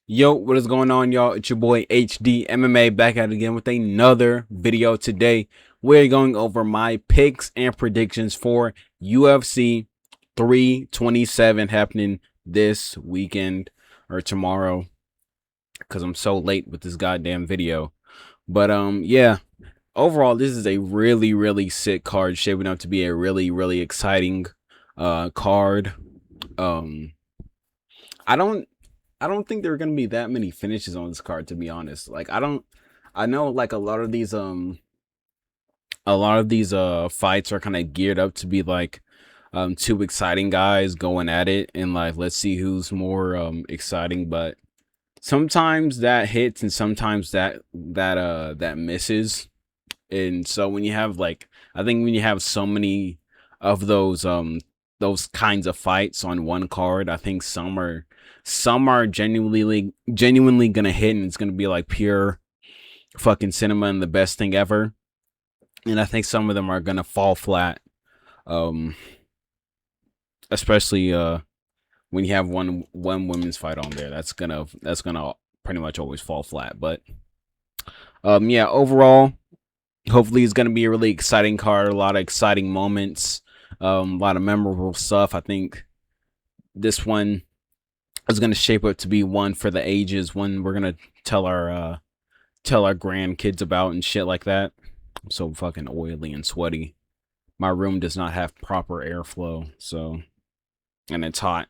Yo, what is going on, y'all? It's your boy HD MMA back at it again with another video. Today, we're going over my picks and predictions for UFC 327 happening this weekend or tomorrow because I'm so late with this goddamn video. But yeah, overall, this is a really sick card, shaping up to be a really exciting card. Um, I don't I don't think there are gonna be that many finishes on this card, to be honest. Like I know like a lot of these fights are kind of geared up to be like two exciting guys going at it, and like let's see who's more exciting, but sometimes that hits and sometimes that misses. And so when you have like, I think when you have so many of those kinds of fights on one card, I think some are genuinely gonna hit, and it's gonna be like pure fucking cinema and the best thing ever. And I think some of them are gonna fall flat. Um, especially when you have one women's fight on there, that's gonna pretty much always fall flat. But yeah, overall, hopefully it's gonna be a really exciting card, a lot of exciting moments, a lot of memorable stuff. I think this one is gonna shape up to be one for the ages, one we're gonna tell our grandkids about and shit like that. I'm so fucking oily and sweaty. My room does not have proper airflow, so, and it's hot.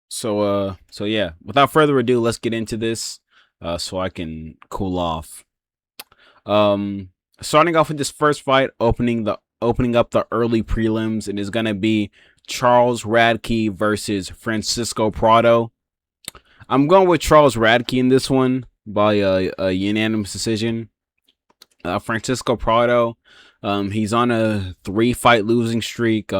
So yeah, without further ado, let's get into this so I can cool off. Um Starting off with this first fight, opening up the early prelims, it is going to be Charles Radke versus Francisco Prado. I'm going with Charles Radke in this one by a unanimous decision. Francisco Prado, he's on a 3-fight losing streak.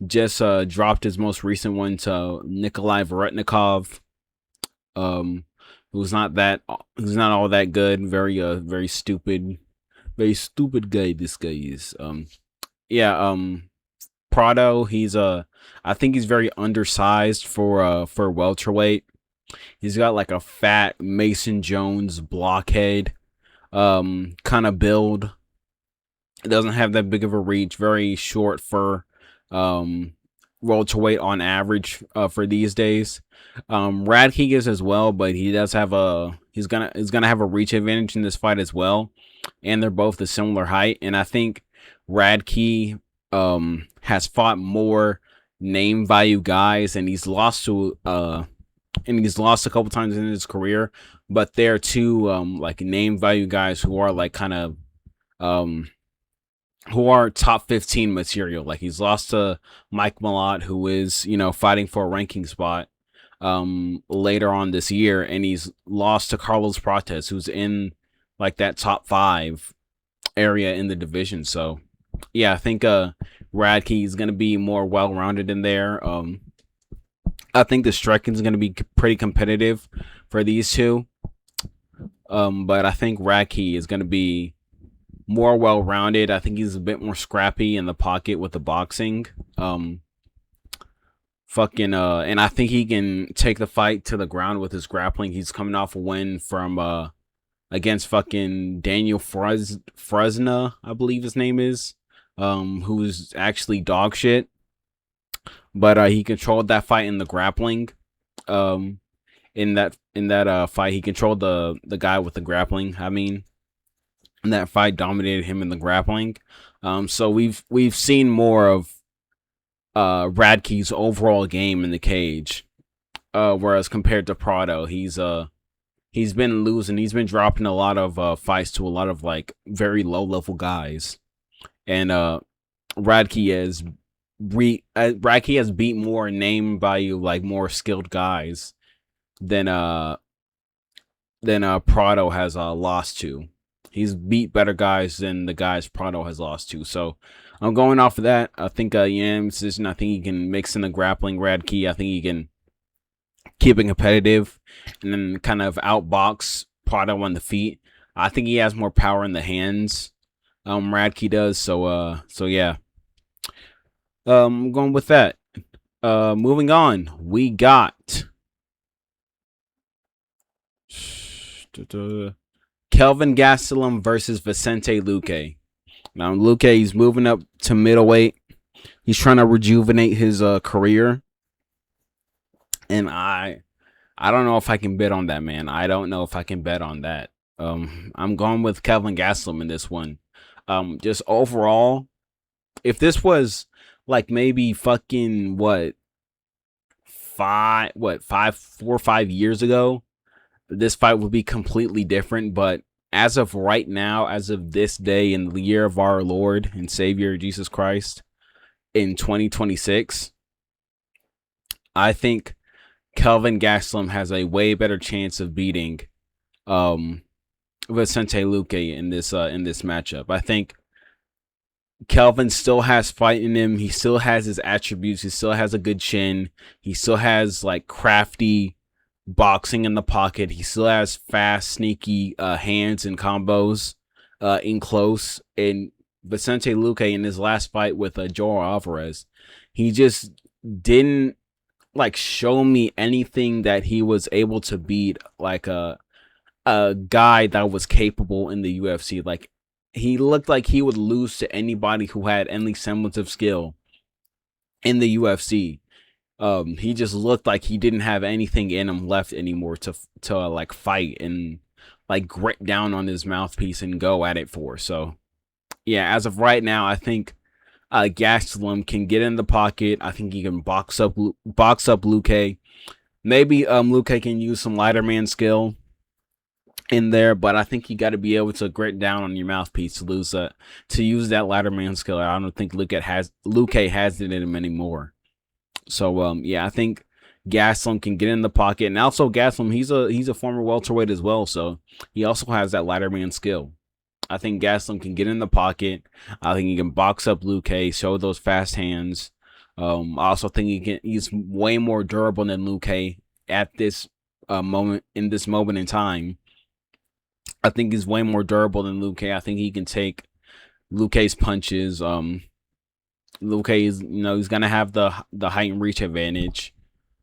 Just dropped his most recent one to Nikolai Varetnikov, um, who's not all that good. Very stupid guy. This guy is. Yeah. Prado, I think he's very undersized for welterweight. He's got like a fat Mason Jones blockhead kind of build. It doesn't have that big of a reach, very short for welterweight on average for these days. Radke is as well, but he does have he's gonna have a reach advantage in this fight as well, and they're both a similar height. And I think Radke has fought more name value guys, and he's lost a couple times in his career, but they're two like name value guys who are like kind of um who are top 15 material. Like he's lost to Mike Malott, who is, fighting for a ranking spot later on this year, and he's lost to Carlos Prates, who's in like that top 5 area in the division. So yeah, I think Radke is going to be more well-rounded in there. I think the striking is going to be pretty competitive for these two. But I think Radke is going to be more well-rounded. I think he's a bit more scrappy in the pocket with the boxing. And I think he can take the fight to the ground with his grappling. He's coming off a win from against fucking Daniel Fresna, I believe his name is, who's actually dog shit. But he controlled that fight in the grappling. In that fight, he controlled the guy with the grappling. I mean, in that fight, dominated him in the grappling. So we've seen more of Radke's overall game in the cage. Whereas compared to Prado, he's been losing. He's been dropping a lot of fights to a lot of like very low level guys, and Radke has beat more name value, like more skilled guys than Prado has lost to. He's beat better guys than the guys Prado has lost to. So I'm going off of that. I think decision. I think he can mix in the grappling. Radke, I think he can keep it competitive and then kind of outbox Prado on the feet. I think he has more power in the hands. Radke does. So yeah. Going with that. Moving on, we got Kelvin Gastelum versus Vicente Luque. Now Luque, he's moving up to middleweight. He's trying to rejuvenate his career, and I don't know if I can bet on that, man. I don't know if I can bet on that. I'm going with Kelvin Gastelum in this one. Just overall, if this was like maybe fucking five, 4 or 5 years ago, this fight would be completely different. But as of right now, as of this day in the year of our Lord and Savior Jesus Christ in 2026, I think Kelvin Gastelum has a way better chance of beating Vicente Luque in this matchup. I think Kelvin still has fight in him. He still has his attributes. He still has a good chin. He still has like crafty boxing in the pocket. He still has fast, sneaky hands and combos in close. And Vicente Luque in his last fight with Joel Alvarez, he just didn't like show me anything that he was able to beat like a guy that was capable in the UFC. Like he looked like he would lose to anybody who had any semblance of skill in the UFC. He just looked like he didn't have anything in him left anymore to like fight and like grit down on his mouthpiece and go at it for. So yeah, as of right now, I think Gastelum can get in the pocket. I think he can box up Luque. Maybe Luque can use some lighter man skill in there, but I think you got to be able to grit down on your mouthpiece to use that lighter man skill. I don't think Luque has it in him anymore. So yeah, I think Gastelum can get in the pocket, and also Gastelum, he's a former welterweight as well, so he also has that lighter man skill. I think Gastelum can get in the pocket. I think he can box up Luque, show those fast hands. I also think he's way more durable than Luque at this moment in time. I think he's way more durable than Luque. I think he can take Luque's punches. Luque is, he's gonna have the height and reach advantage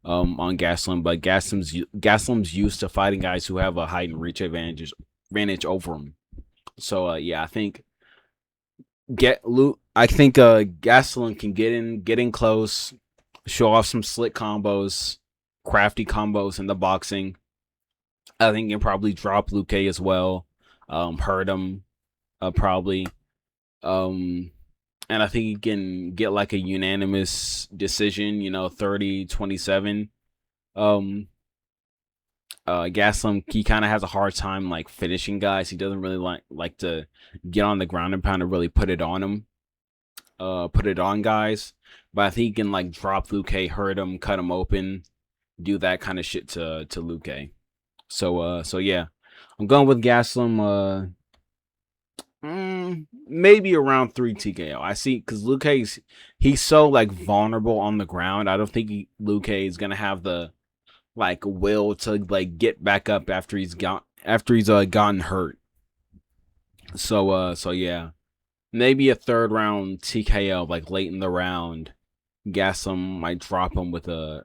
on Gastelum, but Gastelum's used to fighting guys who have a height and reach advantage over him. So yeah, I think Gastelum can get in close, show off some slick combos, crafty combos in the boxing. I think he can probably drop Luque as well, hurt him probably, and I think he can get like a unanimous decision, 30-27. Gastelum, he kind of has a hard time like finishing guys. He doesn't really like to get on the ground and pound and really put it on guys. But I think he can like drop Luque, hurt him, cut him open, do that kind of shit to Luque. So yeah, I'm going with Gastelum. Maybe around 3 TKO. I see, because he's so like vulnerable on the ground. I don't think Luque is gonna have the like will to like get back up after he's gotten hurt. So yeah, maybe a third round TKO like late in the round. Gastelum might drop him with a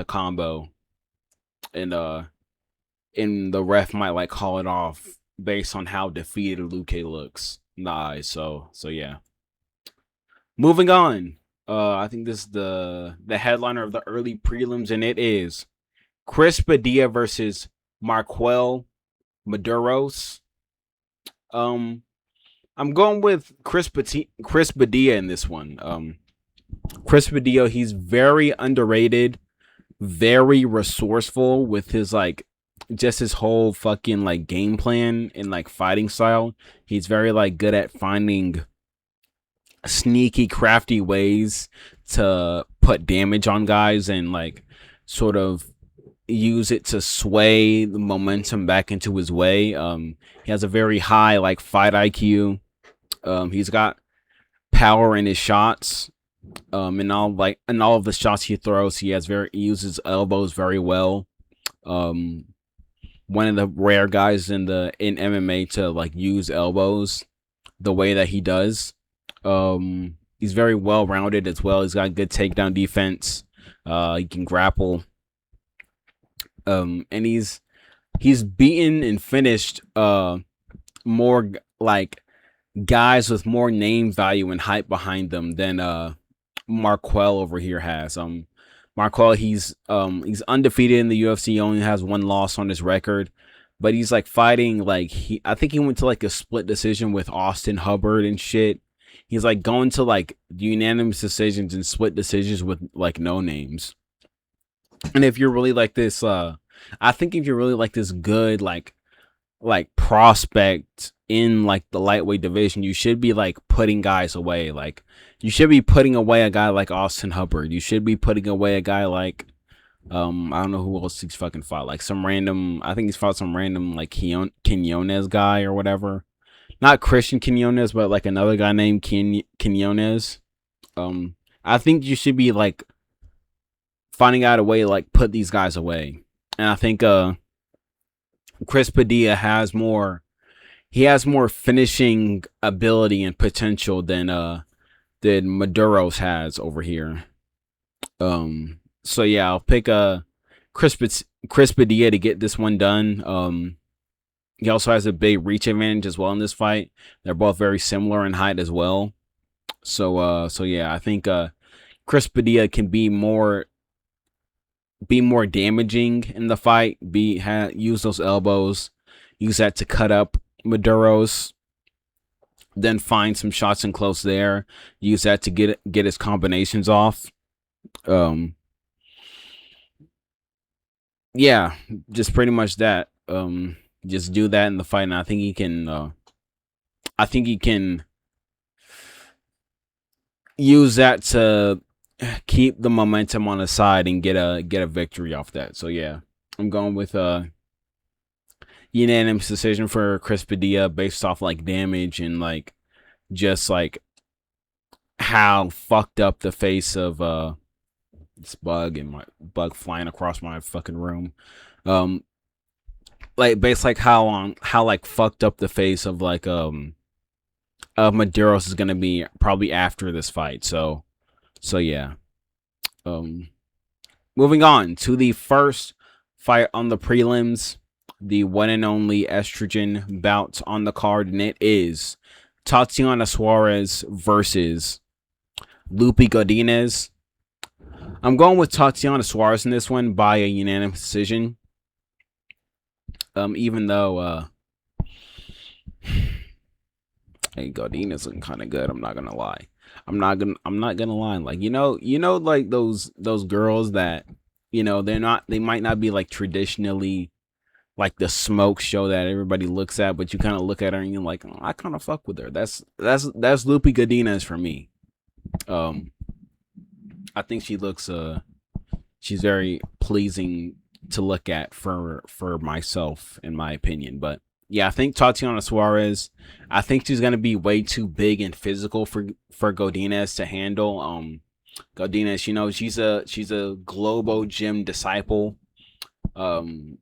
combo, and the ref might like call it off based on how defeated Luque looks in the eyes. So yeah. Moving on. I think this is the headliner of the early prelims, and it is Chris Padilla versus Marquel Maduros. I'm going with Chris Padilla in this one. Chris Padilla, he's very underrated, very resourceful with his like just his whole fucking like game plan and like fighting style. He's very like good at finding sneaky, crafty ways to put damage on guys and like sort of use it to sway the momentum back into his way. He has a very high like fight IQ. He's got power in his shots. And all of the shots he throws, he uses elbows very well. One of the rare guys in MMA to like use elbows the way that he does. He's very well rounded as well. He's got good takedown defense. He can grapple. And he's beaten and finished more like guys with more name value and hype behind them than Marquell over here has. Marquell, he's undefeated in the UFC, only has one loss on his record, but he's like fighting like I think he went to like a split decision with Austin Hubbard and shit. He's like going to like unanimous decisions and split decisions with like no names. And if you're really like this, I think if you're really like this good like prospect in like the lightweight division, you should be like putting guys away. Like you should be putting away a guy like Austin Hubbard. You should be putting away a guy like I don't know who else he's fucking fought. Like some random, I think he's fought some random like Quinones guy or whatever. Not Christian Quinones, but like another guy named Quinones. I think you should be like finding out a way to like put these guys away. And I think Chris Padilla has more finishing ability and potential than Maduro's has over here. So yeah, I'll pick Chris Padilla to get this one done. He also has a big reach advantage as well in this fight. They're both very similar in height as well. So yeah, I think Chris Padilla can be more damaging in the fight. Use those elbows, use that to cut up Maduro's, then find some shots in close there. Use that to get his combinations off. Yeah, just pretty much that. Just do that in the fight, and I think he can. I think he can use that to keep the momentum on his side and get a victory off that. So yeah, I'm going with unanimous decision for Chris Padilla based off like damage and like just like how fucked up the face of this bug and my bug flying across my fucking room. Like based like how like fucked up the face of like Maduros is gonna be probably after this fight. So yeah. Moving on to the first fight on the prelims, the one and only estrogen bout on the card, and it is Tatiana Suarez versus Lupi Godinez. I'm going with Tatiana Suarez in this one by a unanimous decision. Even though hey, Godinez looking kind of good, I'm not gonna lie. I'm not gonna lie. Like you know, like those girls that they might not be like traditionally like the smoke show that everybody looks at, but you kind of look at her and you're like, oh, I kind of fuck with her. That's Lupi Godinez for me. I think she looks she's very pleasing to look at for myself, in my opinion. But yeah, I think Tatiana Suarez, I think she's gonna be way too big and physical for Godinez to handle. Godinez, she's a Globo Gym disciple.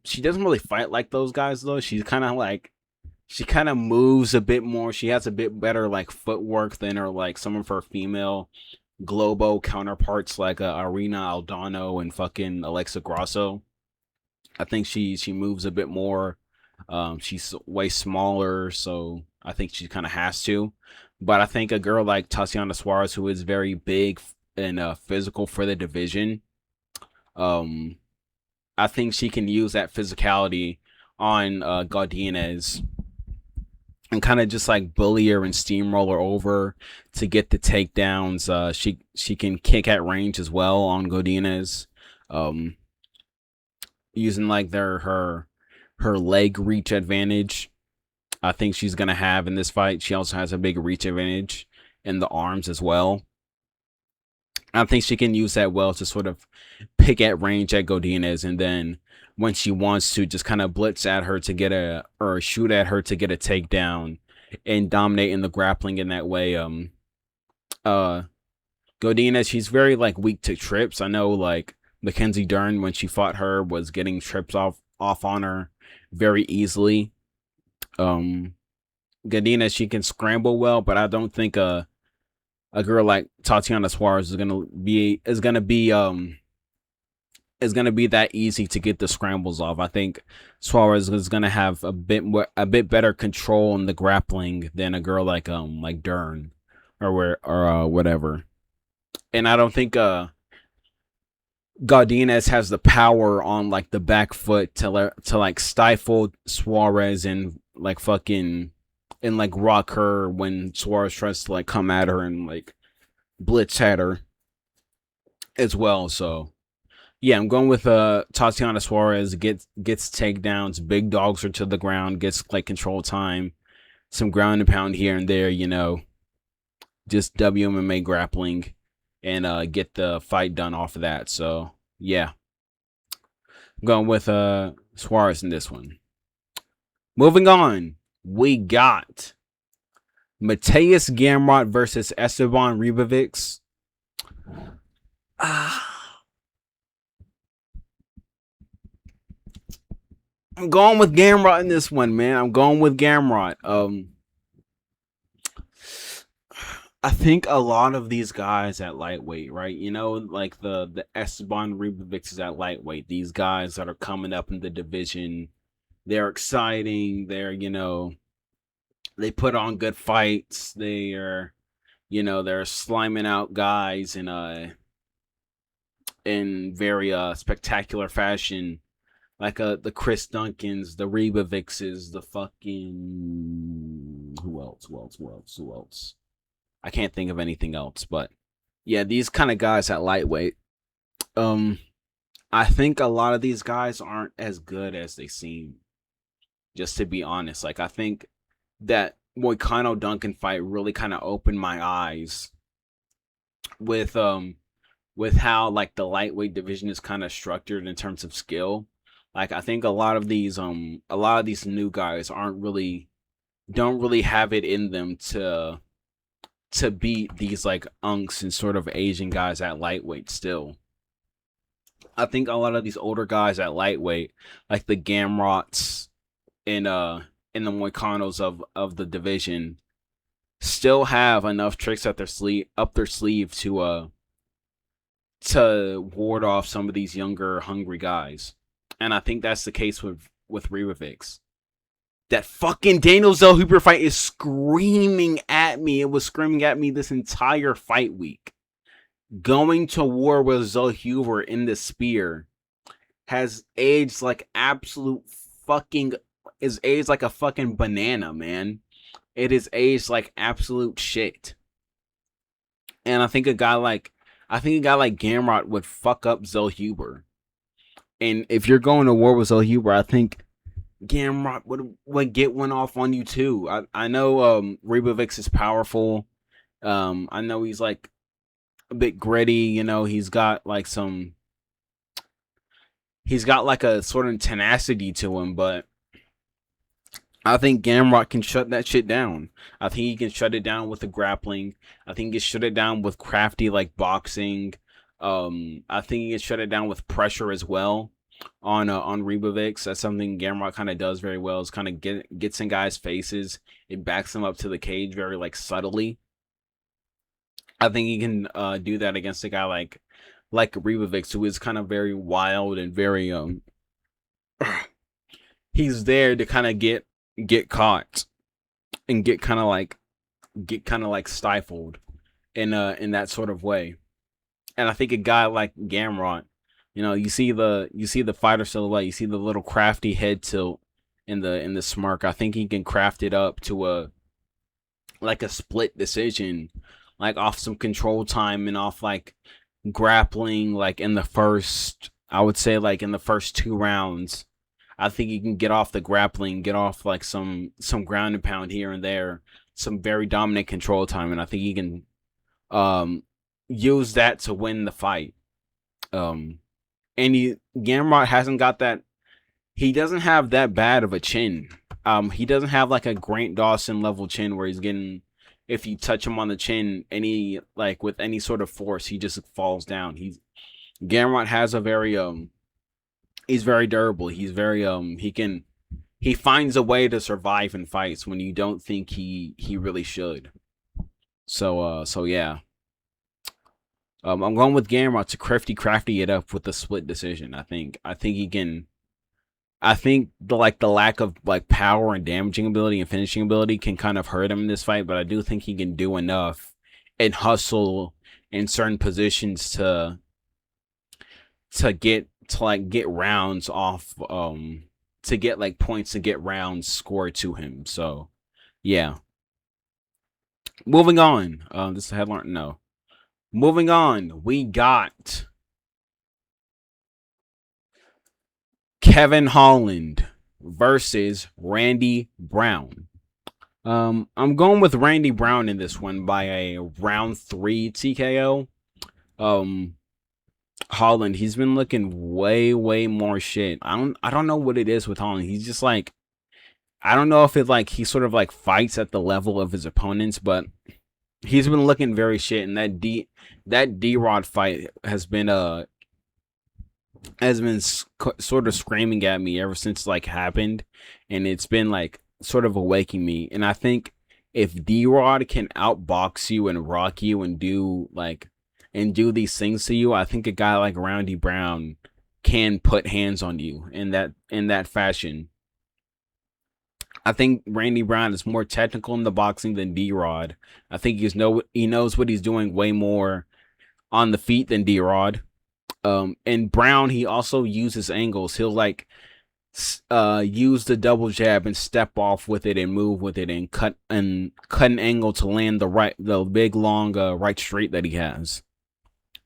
She doesn't really fight like those guys though. She's kind of like, she kind of moves a bit more. She has a bit better like footwork than her like some of her female Globo counterparts like Arena Aldano and fucking Alexa Grasso. I think she moves a bit more. She's way smaller, so I think she kind of has to. But I think a girl like Tatiana Suarez, who is very big and physical for the division, I think she can use that physicality on Godinez and kind of just like bully her and steamroll her over to get the takedowns. She can kick at range as well on Godinez, using like her leg reach advantage. I think she's gonna have in this fight. She also has a big reach advantage in the arms as well. I think she can use that well to sort of pick at range at Godinez, and then when she wants to, just kind of blitz at her to get or shoot at her to get a takedown and dominate in the grappling in that way. Godinez, she's very like weak to trips. I know like Mackenzie Dern, when she fought her, was getting trips off on her very easily. Godinez, she can scramble well, but I don't think a girl like Tatiana Suarez is gonna be is going to be that easy to get the scrambles off. I think Suarez is going to have a bit better control in the grappling than a girl like Dern or whatever. And I don't think Godinez has the power on like the back foot to like stifle Suarez and like fucking and like rock her when Suarez tries to like come at her and like blitz at her as well. So yeah, I'm going with Tatiana Suarez gets takedowns, big dogs her to the ground, gets like control time, some ground and pound here and there, just WMMA grappling and get the fight done off of that. So yeah, I'm going with Suarez in this one. Moving on, we got Mateus Gamrot versus Esteban Ribovics. I'm going with Gamrot in this one, man. I'm going with Gamrot. I think a lot of these guys at lightweight, right? Like the Esteban Ribovics is at lightweight. These guys that are coming up in the division, they're exciting. They put on good fights. They're sliming out guys in very spectacular fashion. Like the Chris Duncans, the Ribovicses, the fucking who else? I can't think of anything else, but yeah, these kind of guys at lightweight. I think a lot of these guys aren't as good as they seem. Just to be honest, like I think that Moicano Duncan fight really kind of opened my eyes with how like the lightweight division is kind of structured in terms of skill. Like I think a lot of these new guys don't really have it in them to beat these like unks and sort of Asian guys at lightweight still. I think a lot of these older guys at lightweight, like the Gamrots and the Moicanos of the division, still have enough tricks up their sleeve to ward off some of these younger, hungry guys. And I think that's the case with Ribovics. That fucking Daniel Zellhuber fight is screaming at me. It was screaming at me this entire fight week. Going to war with Zellhuber in the spear has aged like is aged like a fucking banana, man. It is aged like absolute shit. And I think a guy like Gamrot would fuck up Zellhuber. And if you're going to war with Zellhuber, I think Gamrot would get one off on you too. I know Ribovics is powerful. I know he's like a bit gritty. He's got like a sort of tenacity to him, but I think Gamrot can shut that shit down. I think he can shut it down with the grappling. I think he can shut it down with crafty like boxing. I think he can shut it down with pressure as well on Ribovics. That's something Gamrot kind of does very well. Is kind of gets in guys' faces. It backs them up to the cage very like subtly. I think he can do that against a guy like Ribovics, who is kind of very wild and very he's there to kind of get caught and get kind of like stifled in that sort of way. And I think a guy like Gamrot, you see the fighter silhouette, you see the little crafty head tilt in the smirk. I think he can craft it up to a split decision, like off some control time and off like grappling, like in the first, I would say like in the first 2 rounds. I think he can get off the grappling, get off like some ground and pound here and there, some very dominant control time, and I think he can use that to win the fight. And Gamrot hasn't got that. He doesn't have that bad of a chin. He doesn't have like a Grant Dawson level chin where he's getting, if you touch him on the chin with any sort of force, he just falls down. Gamrot has a very he's very durable. He's very he finds a way to survive in fights when you don't think he really should. So yeah. I'm going with Gamrot to crafty it up with the split decision. I think he can. I think the lack of like power and damaging ability and finishing ability can kind of hurt him in this fight, but I do think he can do enough and hustle in certain positions to get rounds off, to get like points, to get rounds scored to him. So yeah. Moving on. This is a headline. No. Moving on. We got Kevin Holland versus Randy Brown. I'm going with Randy Brown in this one by a round 3 TKO. Um, Holland, he's been looking way more shit. I don't know what it is with Holland. He's just like, I don't know if it like he sort of like fights at the level of his opponents, but he's been looking very shit. And that D Rod fight has been sort of screaming at me ever since like happened, and it's been like sort of awaking me. And I think if D Rod can outbox you and rock you and do these things to you, I think a guy like Randy Brown can put hands on you in that fashion. I think Randy Brown is more technical in the boxing than D Rod. I think he knows what he's doing way more on the feet than D Rod. And Brown, he also uses angles. He'll like use the double jab and step off with it and move with it and cut an angle to land the big long right straight that he has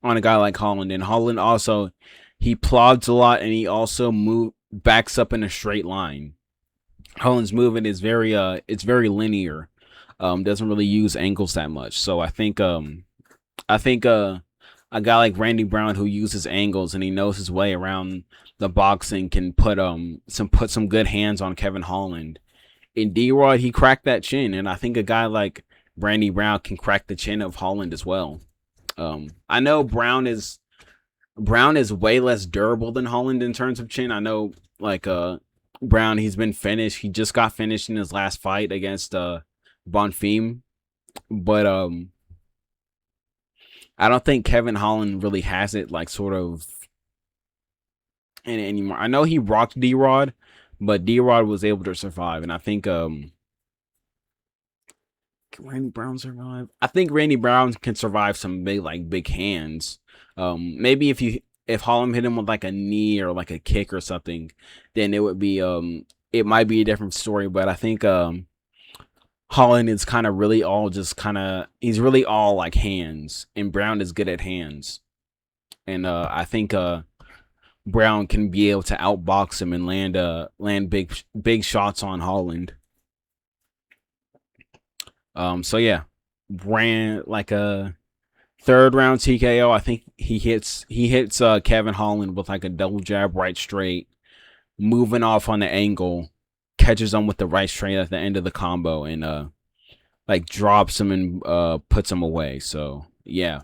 on a guy like Holland. And Holland also, he plods a lot, and he also backs up in a straight line. Holland's movement is it's very linear. Doesn't really use angles that much. So I think a guy like Randy Brown who uses angles and he knows his way around the boxing can put some good hands on Kevin Holland. In D-Rod, he cracked that chin, and I think a guy like Randy Brown can crack the chin of Holland as well. I know Brown is way less durable than Holland in terms of chin. I know like Brown, he's been finished. He just got finished in his last fight against Bonfim, but I don't think Kevin Holland really has it like sort of in it anymore. I know he rocked D-Rod, but D-Rod was able to survive, and I think can Randy Brown survive? I think Randy Brown can survive some big hands. Maybe if Holland hit him with like a knee or like a kick or something, then it might be a different story. But I think Holland is kind of really all he's really all like hands, and Brown is good at hands, and I think Brown can be able to outbox him and land big shots on Holland. So yeah, ran like a third round TKO. I think he hits Kevin Holland with like a double jab right straight, moving off on the angle, catches him with the right straight at the end of the combo, and like drops him and puts him away. So yeah.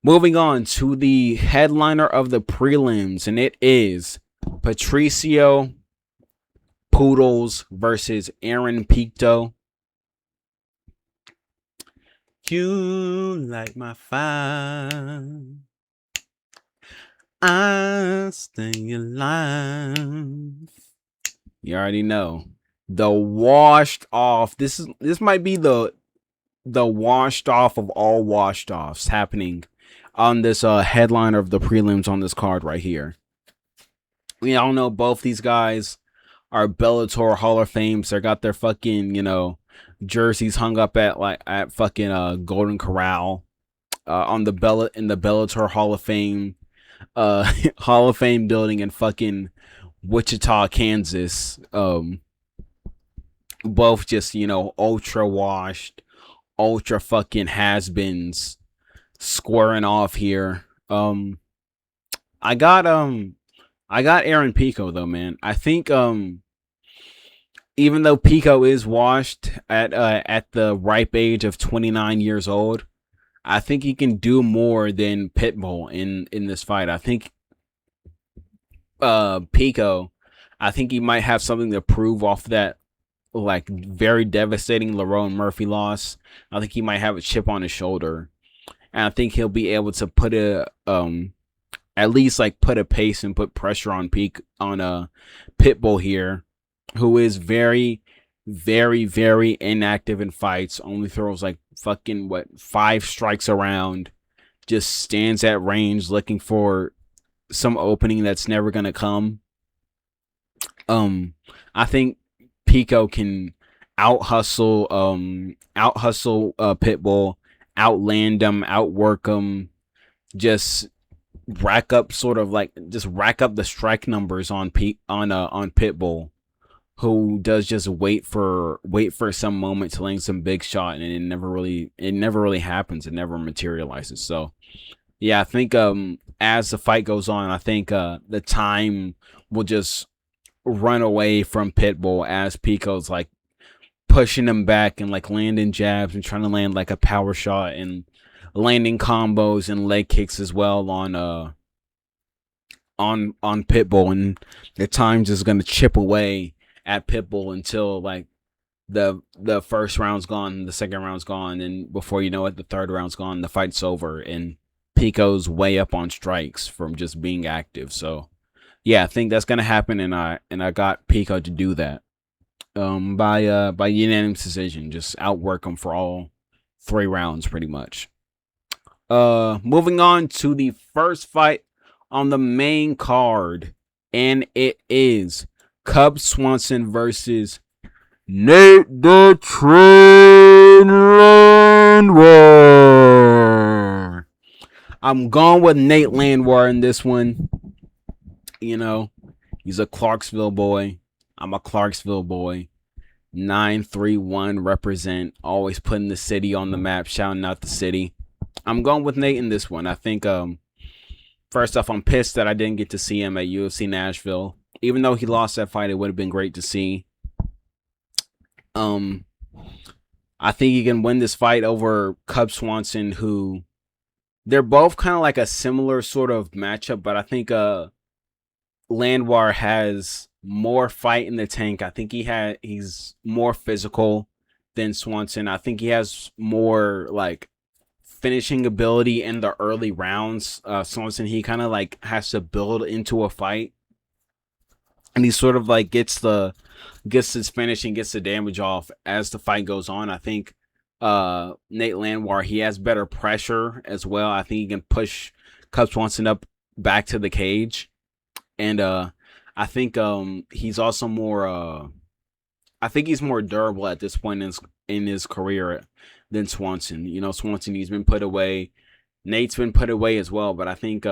Moving on to the headliner of the prelims, and it is Patricio Poodles versus Aaron Picto. You light my fire, I stay alive. You already know. The washed off. This might be the washed off of all washed offs happening on this headliner of the prelims on this card right here. We all know both these guys are Bellator Hall of Fames. They got their fucking, jerseys hung up at fucking Golden Corral in the Bellator Hall of Fame Hall of Fame building in fucking Wichita, Kansas. Both just, ultra washed, ultra fucking has-beens squaring off here. I got Aaron Pico though, man. I think even though Pico is washed at the ripe age of 29 years old, I think he can do more than Pitbull in this fight. I think Pico, I think he might have something to prove off that very devastating Lerone Murphy loss. I think he might have a chip on his shoulder. and I think he'll be able to put a at least like put a pace and put pressure on Pitbull here, who is very, very, very inactive in fights. Only throws like fucking what 5 strikes around. Just stands at range looking for some opening that's never gonna come. I think Pico can out hustle Pitbull, outland him, outwork him, just rack up the strike numbers on Pitbull, who does just wait for some moment to land some big shot, and it never really happens. It never materializes. So yeah, I think as the fight goes on, I think the time will just run away from Pitbull as Pico's like pushing him back and like landing jabs and trying to land like a power shot and landing combos and leg kicks as well on Pitbull, and the time's just gonna chip away at Pitbull until like the first round's gone, the second round's gone, and before you know it, the third round's gone, the fight's over, and Pico's way up on strikes from just being active. So yeah, I think that's gonna happen, and I got Pico to do that. By unanimous decision, just outwork him for all 3 rounds pretty much. Moving on to the first fight on the main card, and it is Cub Swanson versus Nate the Train Landwehr. I'm going with Nate Landwehr in this one. You know, he's a Clarksville boy. I'm a Clarksville boy. 931 represent, always putting the city on the map, shouting out the city. I'm going with Nate in this one. I think first off, I'm pissed that I didn't get to see him at UFC Nashville. Even though he lost that fight, it would have been great to see. I think he can win this fight over Cub Swanson, who they're both kind of like a similar sort of matchup, but I think Landwehr has more fight in the tank. I think he's more physical than Swanson. I think he has more like finishing ability in the early rounds. Swanson, he kind of like has to build into a fight, and he sort of like gets his finish and gets the damage off as the fight goes on. I think Nate Landwehr, he has better pressure as well. I think he can push Cub Swanson up back to the cage, and I think he's also more I think he's more durable at this point in his career than Swanson. You know, Swanson, he's been put away. Nate's been put away as well, but I think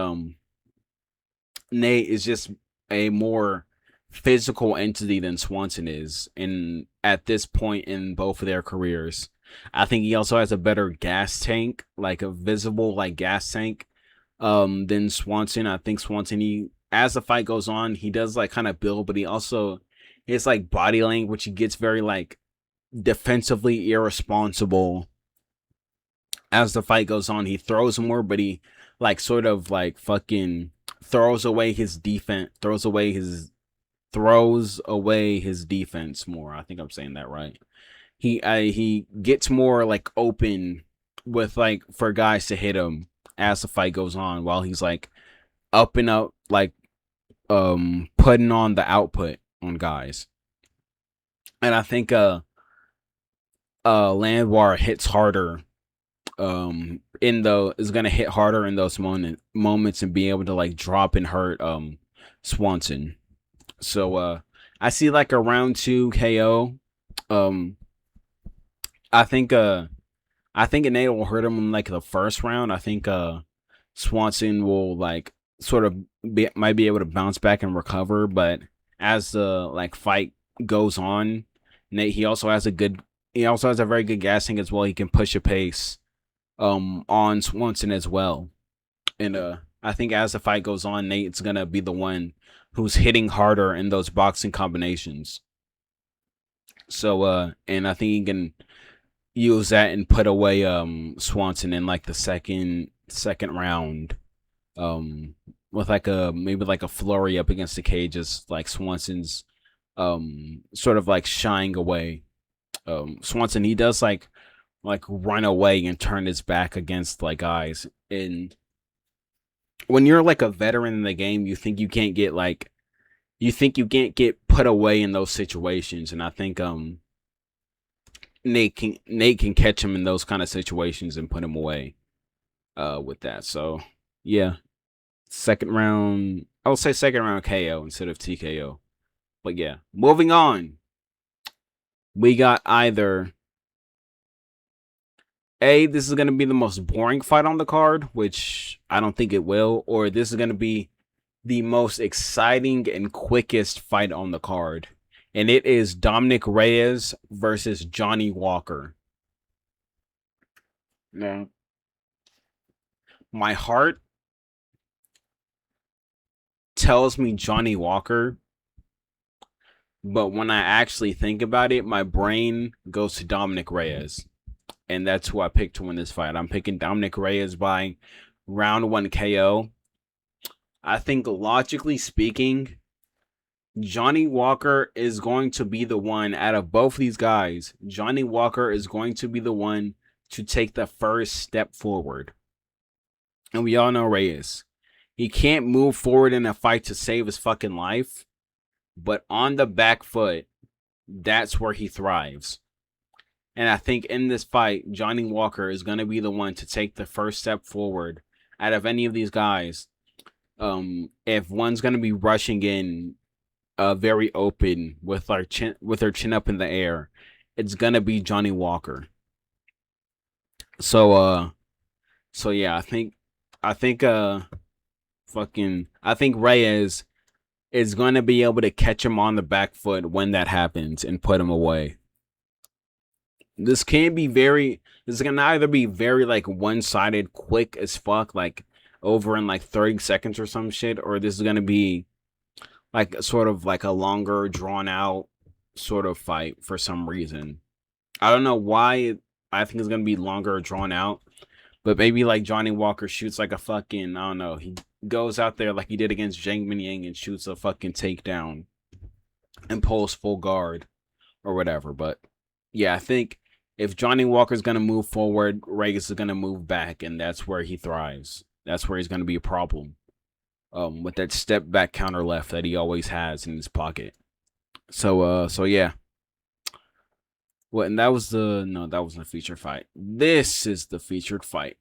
Nate is just a more physical entity than Swanson is, and at this point in both of their careers. I think he also has a better gas tank, like a visible like gas tank than Swanson. I think Swanson, as the fight goes on, he does like kind of build, but his like body language, he gets very like defensively irresponsible as the fight goes on. He throws more, but he like sort of like fucking throws away his defense more. I think I'm saying that right. He gets more like open with like for guys to hit him as the fight goes on, while he's like up and up, like putting on the output on guys. And I think Landwehr hits harder is gonna hit harder in those moments and be able to like drop and hurt Swanson. So I see like a round 2 KO. I think Nate will hurt him in like the first round. I think Swanson will like sort of might be able to bounce back and recover, but as the like fight goes on, Nate, he also has a very good gas tank as well. He can push a pace on Swanson as well. And I think as the fight goes on, Nate's gonna be the one who's hitting harder in those boxing combinations. So and I think he can use that and put away Swanson in like the second round. With like maybe like a flurry up against the cages, like Swanson's sort of like shying away. Swanson, he does like like run away and turn his back against like guys. And when you're like a veteran in the game, you think you can't get put away in those situations. And I think Nate can catch him in those kind of situations and put him away with that. So yeah, second round. I would say second round KO instead of TKO. But yeah, moving on. We got either this is going to be the most boring fight on the card, which I don't think it will, or this is going to be the most exciting and quickest fight on the card. And it is Dominic Reyes versus Johnny Walker. Now, my heart tells me Johnny Walker, but when I actually think about it, my brain goes to Dominic Reyes. And that's who I picked to win this fight. I'm picking Dominic Reyes by round 1 KO. I think logically speaking, Johnny Walker is going to be the one out of both these guys. Johnny Walker is going to be the one to take the first step forward. And we all know Reyes. He can't move forward in a fight to save his fucking life. But on the back foot, that's where he thrives. And I think in this fight, Johnny Walker is going to be the one to take the first step forward out of any of these guys. If one's going to be rushing in very open with their chin up in the air, it's going to be Johnny Walker. So yeah, I think Reyes is going to be able to catch him on the back foot when that happens and put him away. This can be this can either be very like one-sided, quick as fuck, like over in like 30 seconds or some shit, or this is going to be like sort of like a longer, drawn out sort of fight for some reason. I don't know why I think it's going to be longer or drawn out, but maybe like Johnny Walker shoots like a fucking, I don't know, he goes out there like he did against Zhang Mingyang and shoots a fucking takedown and pulls full guard or whatever. But yeah, I think if Johnny Walker's going to move forward, Reyes is going to move back, and that's where he thrives. That's where he's going to be a problem. With that step back counter left that he always has in his pocket. So yeah. Well, and that wasn't the featured fight. This is the featured fight.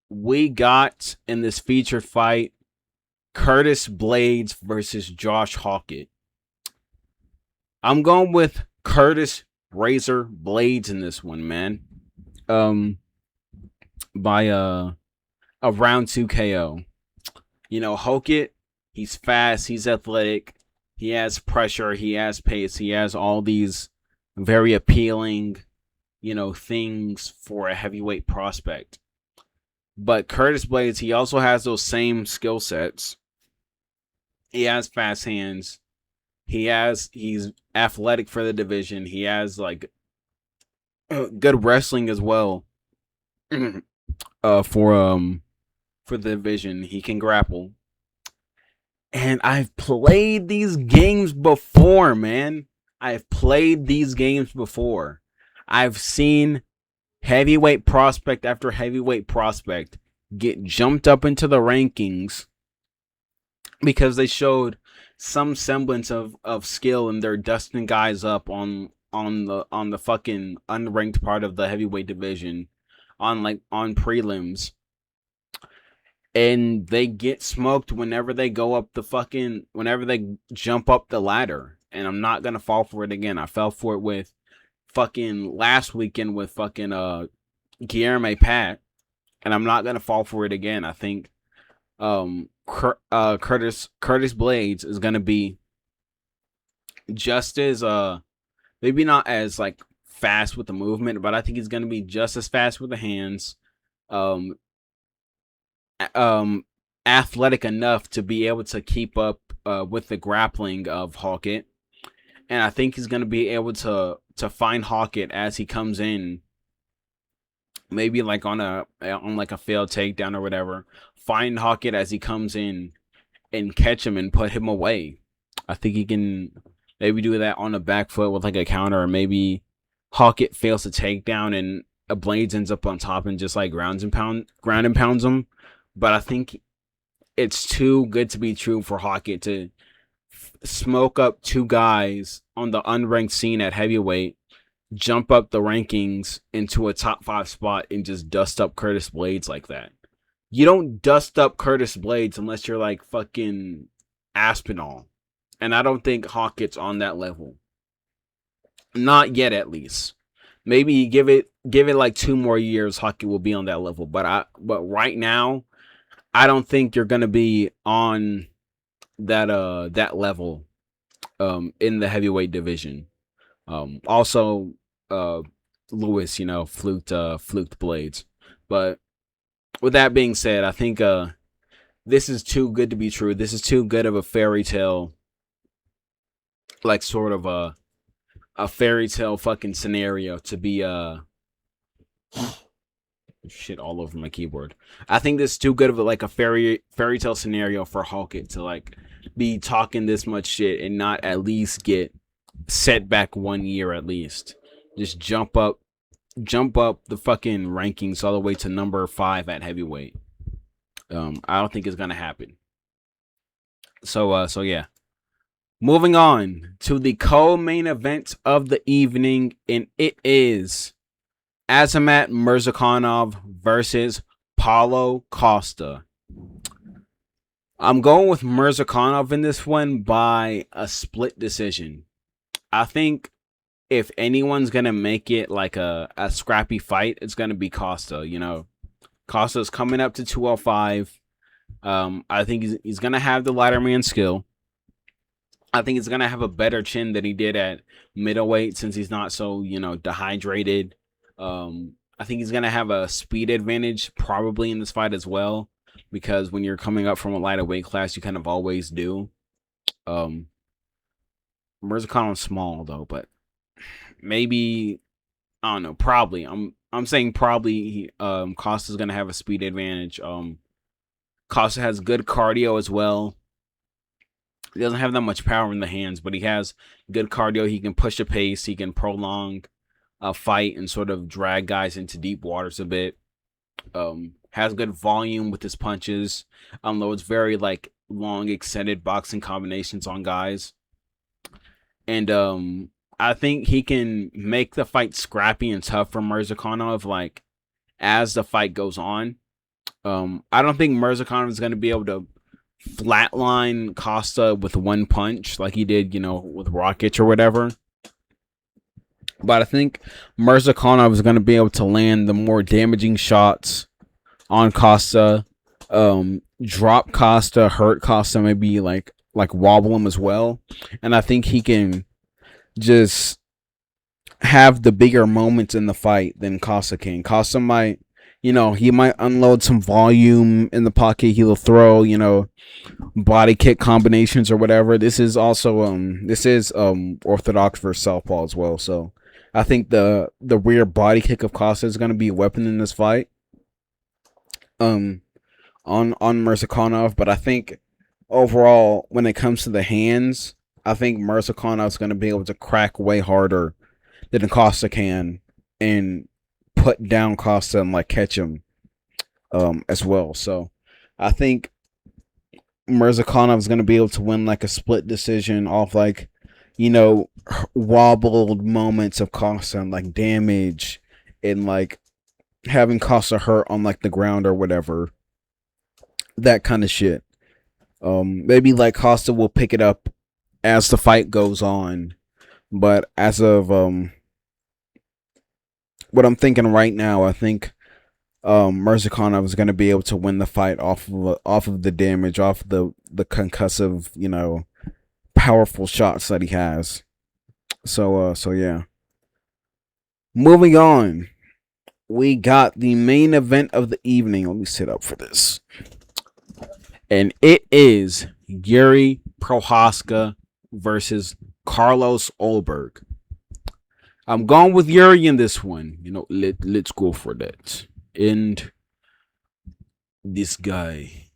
We got in this featured fight Curtis Blades versus Josh Hawkett. I'm going with Curtis Razor Blades in this one, man. By a round 2 KO. You know, Hawkett, he's fast, he's athletic, he has pressure, he has pace, he has all these very appealing, you know, things for a heavyweight prospect. But Curtis Blades, he also has those same skill sets. He has fast hands. He's athletic for the division. He has like good wrestling as well. For the division, he can grapple. And I've played these games before, man. I've played these games before. I've seen heavyweight prospect after heavyweight prospect get jumped up into the rankings because they showed some semblance of skill and they're dusting guys up on the fucking unranked part of the heavyweight division on prelims. And they get smoked whenever they whenever they jump up the ladder. And I'm not going to fall for it again. I fell for it with fucking last weekend with fucking Guilherme Pat. And I'm not going to fall for it again. I think Curtis Blades is going to be just as maybe not as like fast with the movement, but I think he's going to be just as fast with the hands. Athletic enough to be able to keep up with the grappling of Hawkett. And I think he's going to be able to find Hawkett as he comes in, maybe like on like a failed takedown or whatever. Find Hawkett as he comes in and catch him and put him away. I think he can maybe do that on the back foot with like a counter, or maybe Hawkett fails to take down, and a Blades ends up on top and just like ground and pounds him. But I think it's too good to be true for Hawkett to smoke up two guys on the unranked scene at heavyweight, jump up the rankings into a top 5 spot, and just dust up Curtis Blades like that. You don't dust up Curtis Blades unless you're like fucking Aspinall. And I don't think Hawkett's on that level. Not yet, at least. Maybe give it like 2 more years, Hawkett will be on that level. But right now, I don't think you're gonna be on that level in the heavyweight division. Also, uh, Lewis, fluked Blades. But with that being said, I think this is too good to be true. This is too good of a fairy tale, like sort of a fairy tale fucking scenario to be shit all over my keyboard. I think this is too good of like a fairy tale scenario for Hawkett to like be talking this much shit and not at least get set back 1 year at least. Just jump up the fucking rankings all the way to number 5 at heavyweight. I don't think it's gonna happen. So yeah. Moving on to the co-main event of the evening, and it is Azamat Murzakanov versus Paulo Costa. I'm going with Murzakanov in this one by a split decision. I think if anyone's gonna make it like a scrappy fight, it's gonna be Costa. Costa's coming up to 205. I think he's gonna have the lighter man skill. I think he's gonna have a better chin than he did at middleweight since he's not so dehydrated. I think he's gonna have a speed advantage probably in this fight as well, because when you're coming up from a lighter weight class, you kind of always do. Mirzakanov's small though, but maybe I don't know. Probably I'm saying probably Costa's gonna have a speed advantage. Costa has good cardio as well. He doesn't have that much power in the hands, but he has good cardio. He can push a pace. He can prolong a fight and sort of drag guys into deep waters a bit. Has good volume with his punches. Though it's very like long, extended boxing combinations on guys. And I think he can make the fight scrappy and tough for Murzakanov, like as the fight goes on. I don't think Murzakanov is going to be able to flatline Costa with one punch like he did, with Rockets or whatever. But I think Murzakanov is going to be able to land the more damaging shots on Costa, drop Costa, hurt Costa, maybe like wobble him as well. And I think he can just have the bigger moments in the fight than Costa can. Costa might, he might unload some volume in the pocket. He'll throw, body kick combinations or whatever. This is also orthodox versus southpaw as well. So I think the rear body kick of Costa is going to be a weapon in this fight. On Murzakanov, but I think overall when it comes to the hands, I think Murzakanov is going to be able to crack way harder than Costa can and put down Costa and like catch him as well. So I think Murzakanov is going to be able to win like a split decision off like wobbled moments of Costa and like damage and like having Costa hurt on like the ground or whatever, that kind of shit. Maybe like Costa will pick it up as the fight goes on, but as of what I'm thinking right now, I think Murzakanov is going to be able to win the fight off of the damage, off the concussive, powerful shots that he has. So yeah. Moving on, we got the main event of the evening. Let me sit up for this, and it is Yuri Prohaska versus Carlos Ulberg. I'm going with Yuri in this one. Let's go for that. And this guy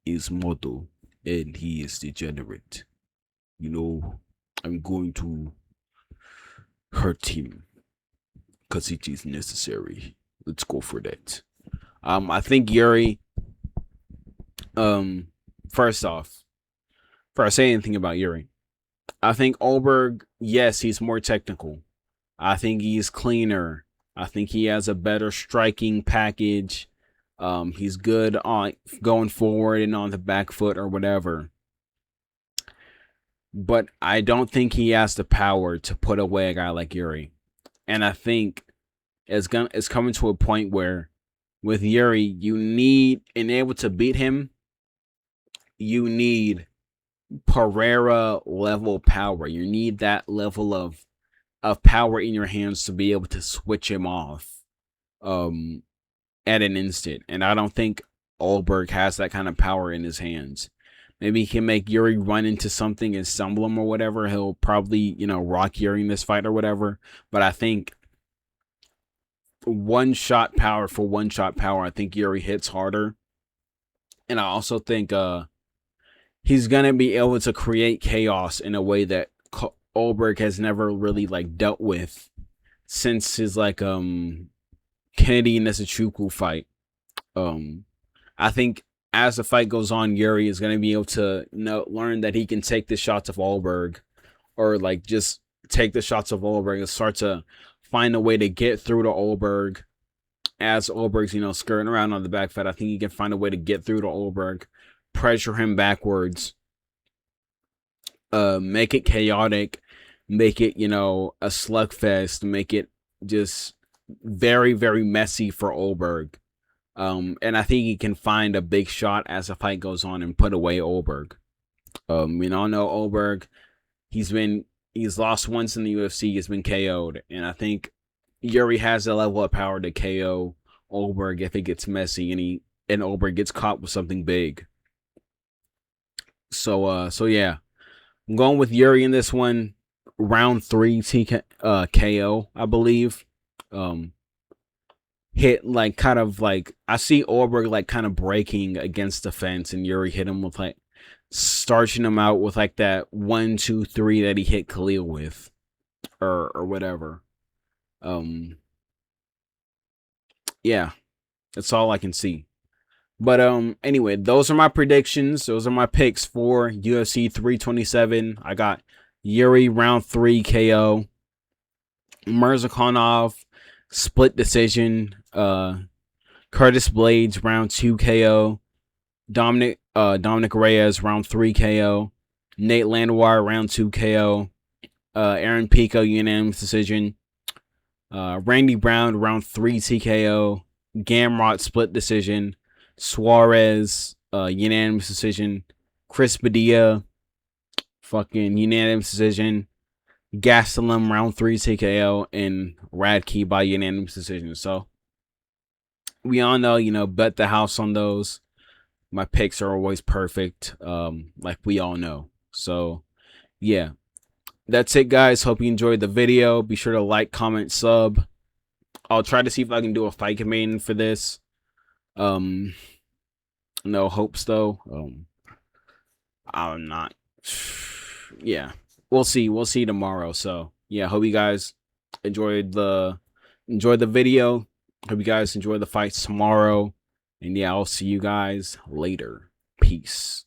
is Moto, and he is degenerate. I'm going to hurt him. because it is necessary. Let's go for that. I think Yuri. First off, before I say anything about Yuri, I think Olberg. Yes, he's more technical. I think he's cleaner. I think he has a better striking package. He's good on going forward and on the back foot or whatever. But I don't think he has the power to put away a guy like Yuri. And I think it's coming to a point where with Yuri, you need, in able to beat him, you need Pereira level power. You need that level of power in your hands to be able to switch him off at an instant. And I don't think Olberg has that kind of power in his hands. Maybe he can make Yuri run into something and stumble him or whatever. He'll probably, rock Yuri in this fight or whatever. But I think one-shot power for one-shot power, I think Yuri hits harder. And I also think he's going to be able to create chaos in a way that Olberg has never really dealt with since his Kennedy Nzechukwu fight. I think as the fight goes on, Yuri is going to be able to learn that he can take the shots of Olberg, or just take the shots of Olberg and start to find a way to get through to Olberg. As Olberg's skirting around on the back foot, I think he can find a way to get through to Olberg, pressure him backwards, make it chaotic, make it a slugfest, make it just very, very messy for Olberg. And I think he can find a big shot as the fight goes on and put away Olberg. We all know Olberg. He's lost once in the UFC. He's been KO'd, and I think Yuri has the level of power to KO Olberg if it gets messy and Olberg gets caught with something big. So yeah, I'm going with Yuri in this one. Round 3 KO, I believe. Hit I see Olberg kind of breaking against the fence, and Yuri hit him with starching him out with that 1, 2, 3 that he hit Khalil with, or whatever. Yeah, that's all I can see. But anyway, those are my predictions. Those are my picks for UFC 327. I got Yuri round 3 KO, Mirzakhanov split decision, Curtis Blades round 2 KO, Dominic Reyes round 3 KO, Nate Landwehr round 2 KO, Aaron Pico unanimous decision, Randy Brown round 3 TKO, Gamrot split decision, Suarez unanimous decision, Chris Padilla fucking unanimous decision, Gastelum round 3 TKO, and Radke by unanimous decision. So we all know, bet the house on those. My picks are always perfect, like we all know. So yeah, that's it, guys. Hope you enjoyed the video. Be sure to like, comment, sub. I'll try to see if I can do a fight command for this. No hopes though. I'm not. Yeah, we'll see. We'll see tomorrow. So yeah, hope you guys enjoyed the video. Hope you guys enjoy the fights tomorrow. And yeah, I'll see you guys later. Peace.